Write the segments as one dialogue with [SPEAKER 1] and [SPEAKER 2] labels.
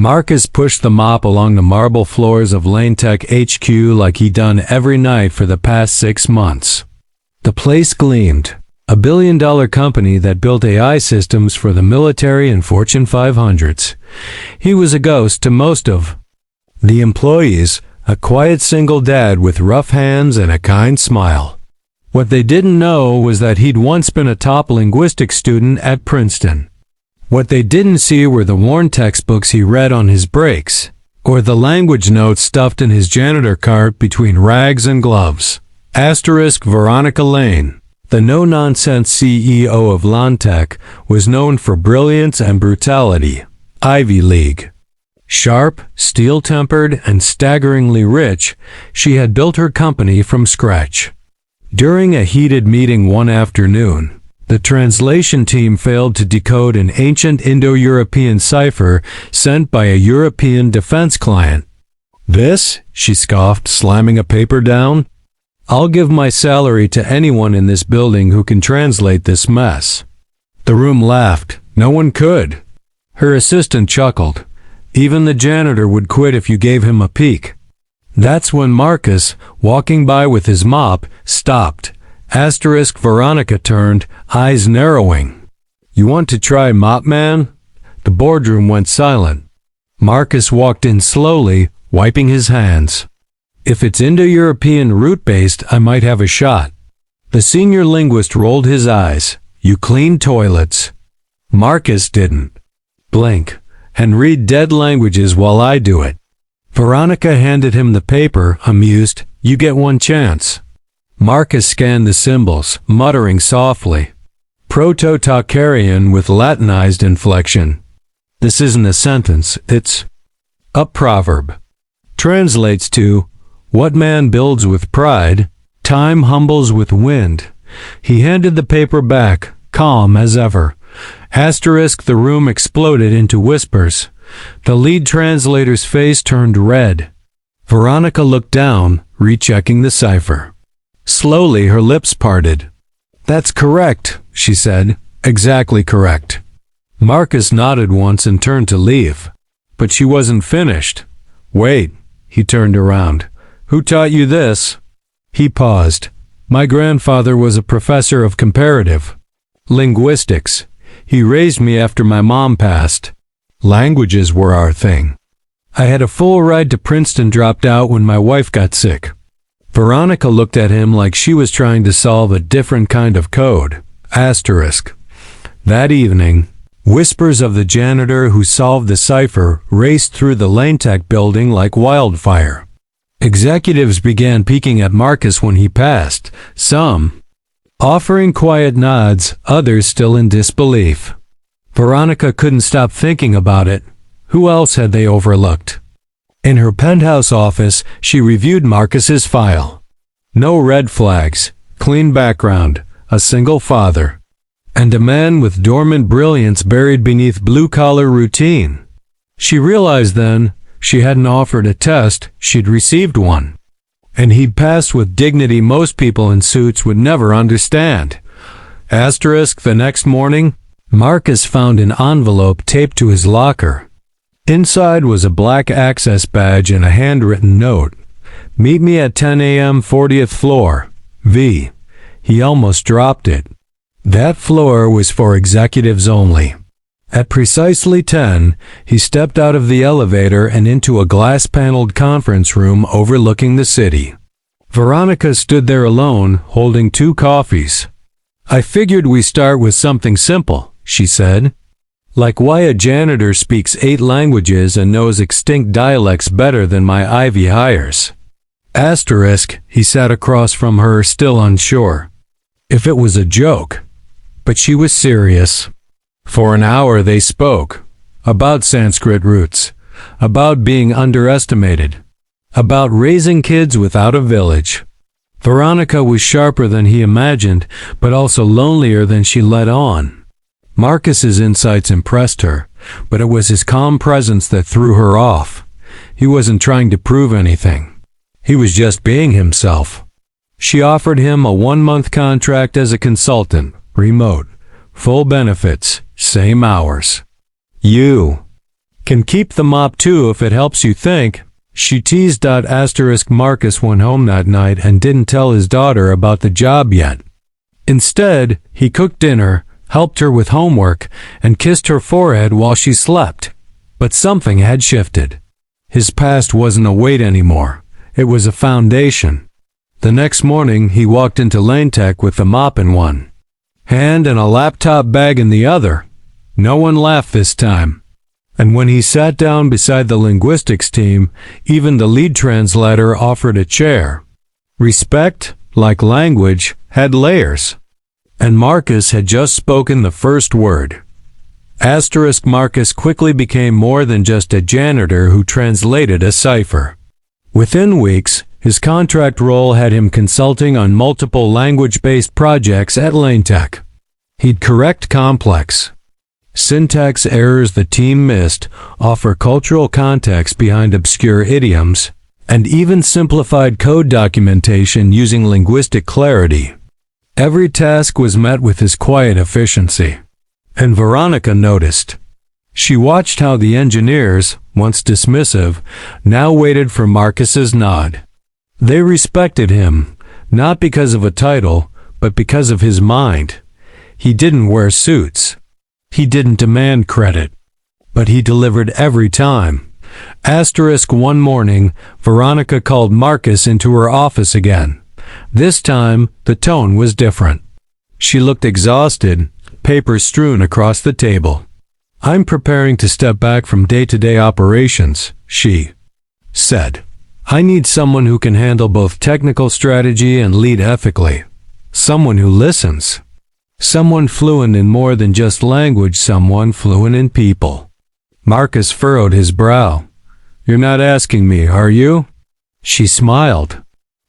[SPEAKER 1] Marcus pushed the mop along the marble floors of Lane Tech HQ like he'd done every night for the past 6 months. The place gleamed. A billion-dollar company that built AI systems for the military and Fortune 500s. He was a ghost to most of the employees, a quiet single dad with rough hands and a kind smile. What they didn't know was that he'd once been a top linguistics student at Princeton. What they didn't see were the worn textbooks he read on his breaks, or the language notes stuffed in his janitor cart between rags and gloves. Veronica Lane, the no-nonsense CEO of Lantech, was known for brilliance and brutality. Ivy League. Sharp, steel-tempered, and staggeringly rich, she had built her company from scratch. During a heated meeting one afternoon, the translation team failed to decode an ancient Indo-European cipher sent by a European defense client. "This?" she scoffed, slamming a paper down. "I'll give my salary to anyone in this building who can translate this mess." The room laughed. No one could. Her assistant chuckled. Even the janitor would quit if you gave him a peek. That's when Marcus, walking by with his mop, stopped. Veronica turned, eyes narrowing. "You want to try Mop Man?" The boardroom went silent. Marcus walked in slowly, wiping his hands. "If it's Indo-European root-based, I might have a shot." The senior linguist rolled his eyes. "You clean toilets." Marcus didn't. "Blink, and read dead languages while I do it." Veronica handed him the paper, amused. "You get one chance." Marcus scanned the symbols, muttering softly. Proto-Tocharian with Latinized inflection. "This isn't a sentence, it's a proverb. Translates to, what man builds with pride, time humbles with wind." He handed the paper back, calm as ever. The room exploded into whispers. The lead translator's face turned red. Veronica looked down, rechecking the cipher. Slowly her lips parted. "That's correct," she said. "Exactly correct." Marcus nodded once and turned to leave. But she wasn't finished. "Wait." He turned around. "Who taught you this?" He paused. "My grandfather was a professor of comparative linguistics. He raised me after my mom passed. Languages were our thing. I had a full ride to Princeton, dropped out when my wife got sick." Veronica looked at him like she was trying to solve a different kind of code. That evening, whispers of the janitor who solved the cipher raced through the Lane Tech building like wildfire. Executives began peeking at Marcus when he passed, some offering quiet nods, others still in disbelief. Veronica couldn't stop thinking about it. Who else had they overlooked? In her penthouse office, she reviewed Marcus's file. No red flags, clean background, a single father, and a man with dormant brilliance buried beneath blue-collar routine. She realized then, she hadn't offered a test, she'd received one. And he'd passed with dignity most people in suits would never understand. The next morning, Marcus found an envelope taped to his locker. Inside was a black access badge and a handwritten note. "Meet me at 10 a.m. 40th floor. V." He almost dropped it. That floor was for executives only. At precisely 10, he stepped out of the elevator and into a glass-paneled conference room overlooking the city. Veronica stood there alone, holding 2 coffees. "I figured we start with something simple," she said. "Like why a janitor speaks 8 languages and knows extinct dialects better than my Ivy hires." He sat across from her, still unsure. If it was a joke. But she was serious. For an hour they spoke. About Sanskrit roots. About being underestimated. About raising kids without a village. Veronica was sharper than he imagined, but also lonelier than she let on. Marcus's insights impressed her, but it was his calm presence that threw her off. He wasn't trying to prove anything. He was just being himself. She offered him a 1-month contract as a consultant, remote, full benefits, same hours. "You Can keep the mop too if it helps you think. She teased. Marcus went home that night and didn't tell his daughter about the job yet. Instead, he cooked dinner, helped her with homework, and kissed her forehead while she slept. But something had shifted. His past wasn't a weight anymore. It was a foundation. The next morning, he walked into Lane Tech with the mop in one hand and a laptop bag in the other. No one laughed this time. And when he sat down beside the linguistics team, even the lead translator offered a chair. Respect, like language, had layers. And Marcus had just spoken the first word. Marcus quickly became more than just a janitor who translated a cipher. Within weeks, his contract role had him consulting on multiple language-based projects at Lane Tech. He'd correct complex syntax errors the team missed, offer cultural context behind obscure idioms, and even simplified code documentation using linguistic clarity. Every task was met with his quiet efficiency. And Veronica noticed. She watched how the engineers, once dismissive, now waited for Marcus's nod. They respected him, not because of a title, but because of his mind. He didn't wear suits. He didn't demand credit. But he delivered every time. One morning, Veronica called Marcus into her office again. This time, the tone was different. She looked exhausted, papers strewn across the table. "I'm preparing to step back from day-to-day operations," she said. "I need someone who can handle both technical strategy and lead ethically. Someone who listens. Someone fluent in more than just language, someone fluent in people." Marcus furrowed his brow. "You're not asking me, are you?" She smiled.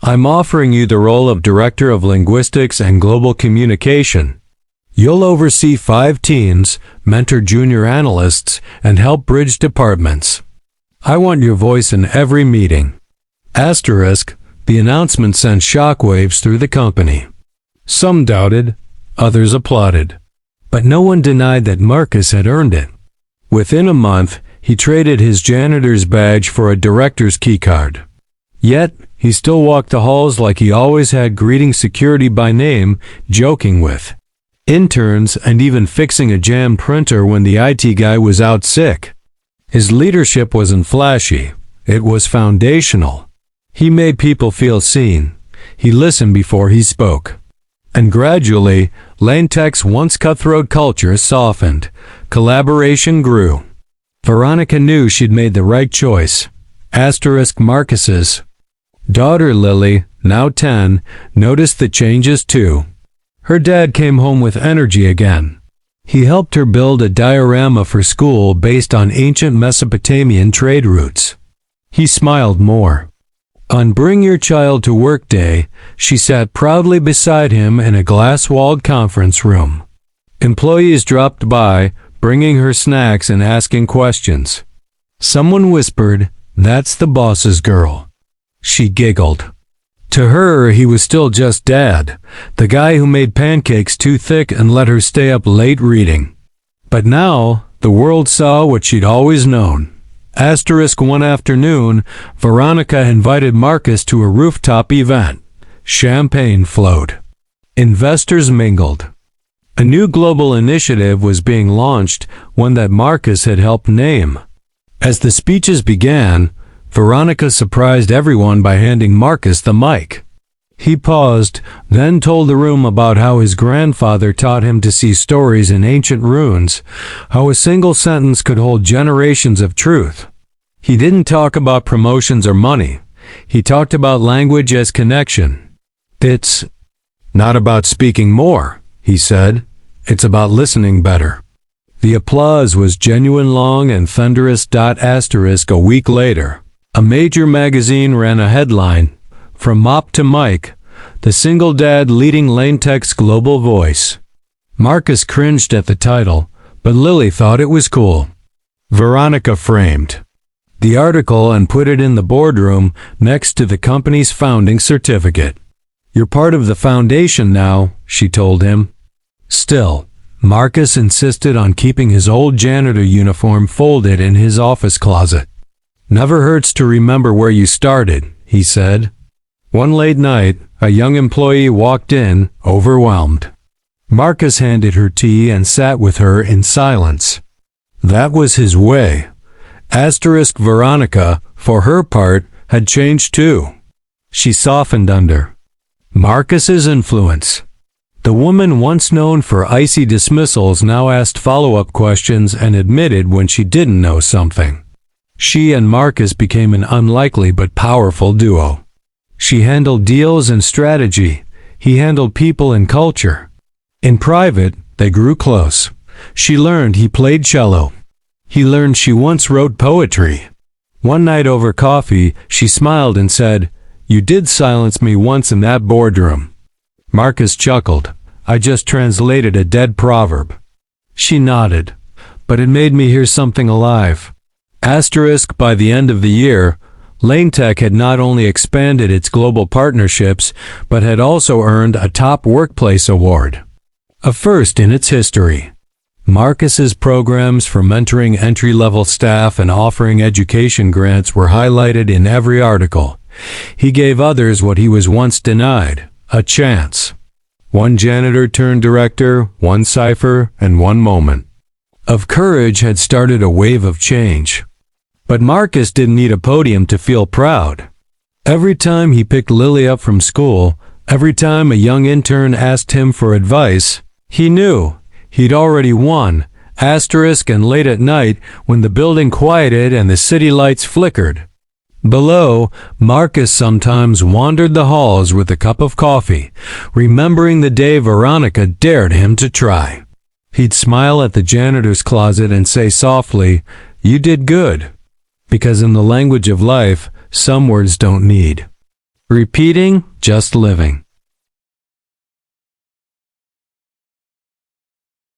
[SPEAKER 1] "I'm offering you the role of Director of Linguistics and Global Communication. You'll oversee 5 teams, mentor junior analysts, and help bridge departments. I want your voice in every meeting." The announcement sent shockwaves through the company. Some doubted, others applauded. But no one denied that Marcus had earned it. Within a month, he traded his janitor's badge for a director's keycard. Yet, he still walked the halls like he always had, greeting security by name, joking with interns, and even fixing a jammed printer when the IT guy was out sick. His leadership wasn't flashy. It was foundational. He made people feel seen. He listened before he spoke. And gradually, Lane Tech's once cutthroat culture softened. Collaboration grew. Veronica knew she'd made the right choice. Marcus's daughter Lily, now 10, noticed the changes too. Her dad came home with energy again. He helped her build a diorama for school based on ancient Mesopotamian trade routes. He smiled more. On Bring Your Child to Work Day, she sat proudly beside him in a glass-walled conference room. Employees dropped by, bringing her snacks and asking questions. Someone whispered, "That's the boss's girl." She giggled. To her, he was still just Dad, the guy who made pancakes too thick and let her stay up late reading. But now, the world saw what she'd always known. One afternoon, Veronica invited Marcus to a rooftop event. Champagne flowed. Investors mingled. A new global initiative was being launched, one that Marcus had helped name. As the speeches began, Veronica surprised everyone by handing Marcus the mic. He paused, then told the room about how his grandfather taught him to see stories in ancient runes, how a single sentence could hold generations of truth. He didn't talk about promotions or money. He talked about language as connection. "It's not about speaking more," he said. "It's about listening better." The applause was genuine, long and thunderous. A week later, a major magazine ran a headline, "From Mop to Mike, the single dad leading Lane Tech's global voice." Marcus cringed at the title, but Lily thought it was cool. Veronica framed the article and put it in the boardroom next to the company's founding certificate. "You're part of the foundation now," she told him. Still, Marcus insisted on keeping his old janitor uniform folded in his office closet. "Never hurts to remember where you started," he said. One late night, a young employee walked in, overwhelmed. Marcus handed her tea and sat with her in silence. That was his way. Veronica, for her part, had changed too. She softened under Marcus's influence. The woman once known for icy dismissals now asked follow-up questions and admitted when she didn't know something. She and Marcus became an unlikely but powerful duo. She handled deals and strategy. He handled people and culture. In private, they grew close. She learned he played cello. He learned she once wrote poetry. One night over coffee, she smiled and said, "You did silence me once in that boardroom." Marcus chuckled. "I just translated a dead proverb." She nodded. "But it made me hear something alive." By the end of the year, LaneTech had not only expanded its global partnerships, but had also earned a top workplace award. A first in its history. Marcus's programs for mentoring entry-level staff and offering education grants were highlighted in every article. He gave others what he was once denied, a chance. One janitor turned director, one cipher, and one moment of courage had started a wave of change. But Marcus didn't need a podium to feel proud. Every time he picked Lily up from school, every time a young intern asked him for advice, he knew he'd already won. And late at night, when the building quieted and the city lights flickered below, Marcus sometimes wandered the halls with a cup of coffee, remembering the day Veronica dared him to try. He'd smile at the janitor's closet and say softly, "You did good." Because in the language of life, some words don't need repeating, just living.